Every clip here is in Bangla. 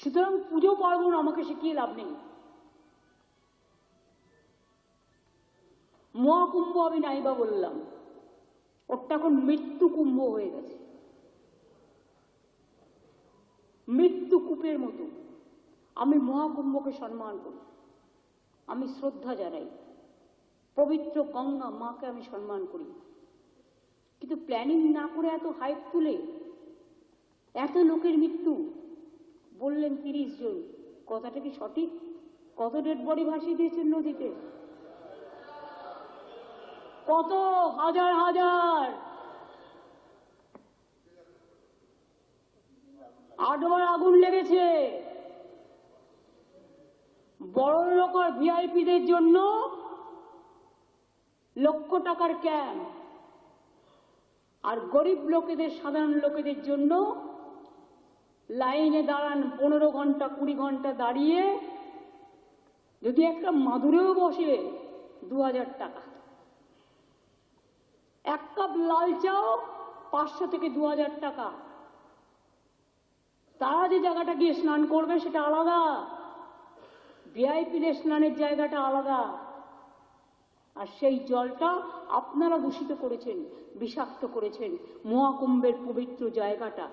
সুতরাং পুজো পার্বণ আমাকে শিখিয়ে লাভ নেই। মহাকুম্ভ আমি নাইবা বললাম, ওটা এখন মৃত্যু কুম্ভ হয়ে গেছে, মৃত্যু কূপের মতো। আমি মহাকুম্ভকে সম্মান করি, আমি শ্রদ্ধা জানাই, পবিত্র গঙ্গা মাকে আমি সম্মান করি, কিন্তু প্ল্যানিং না করে এত হাইপ তুলে এত লোকের মৃত্যু বললেন 30 জন, কথাটা কি সঠিক? কত ডেড বডি ভাসিয়ে দিয়েছেন নদীতে? কত হাজার হাজার, 8 বার আগুন লেগেছে। বড় লোক আর ভিআইপিদের জন্য লক্ষ টাকার ক্যাম্প, আর গরিব লোকেদের, সাধারণ লোকেদের জন্য লাইনে দাঁড়ান 15 ঘন্টা 20 ঘন্টা দাঁড়িয়ে, যদি একটা মাদুরেও বসে 2000 টাকা, এক কাপ লাল চাও 500 থেকে 2000 টাকা। তারা যে জায়গাটা গিয়ে স্নান করবে সেটা আলাদা, ভিআইপিদের স্নানের জায়গাটা আলাদা। আর সেই জলটা আপনারা দূষিত করেছেন, বিষাক্ত করেছেন মহাকুম্ভের পবিত্র জায়গাটা।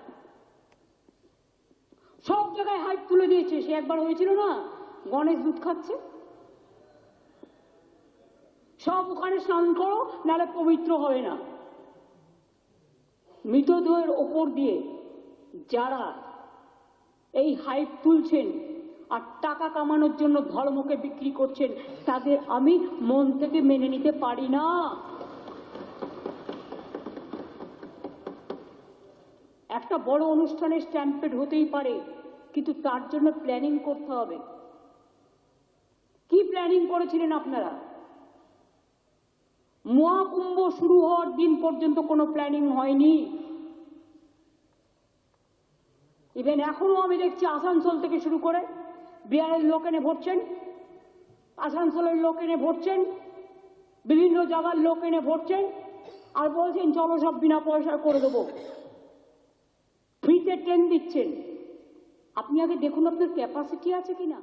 সব জায়গায় হাইপ তুলে দিয়েছে। সে একবার হয়েছিল না, গণেশ দুধ খাচ্ছে, সব ওখানে স্নান করো নাহলে পবিত্র হবে না। মৃতদেহের ওপর দিয়ে যারা এই হাইপ তুলছেন আর টাকা কামানোর জন্য ধর্মকে বিক্রি করছেন, তাদের আমি মন থেকে মেনে নিতে পারি না। একটা বড় অনুষ্ঠানের স্ট্যাম্পেড হতেই পারে, কিন্তু তার জন্য প্ল্যানিং করতে হবে। কি প্ল্যানিং করেছিলেন আপনারা? মহাকুম্ভ শুরু হওয়ার দিন পর্যন্ত কোনো প্ল্যানিং হয়নি। ইভেন এখনো আমি দেখছি আসানসোল থেকে শুরু করে বিহারের লোক এনে ভরছেন, আসানসোলের লোক এনে ভরছেন, বিভিন্ন জায়গার লোক এনে ভরছেন, আর বলছেন চলো সব বিনা পয়সায় করে দেবো, ফ্রিতে ট্রেন দিচ্ছেন। আপনি আগে দেখুন আপনার ক্যাপাসিটি আছে কিনা।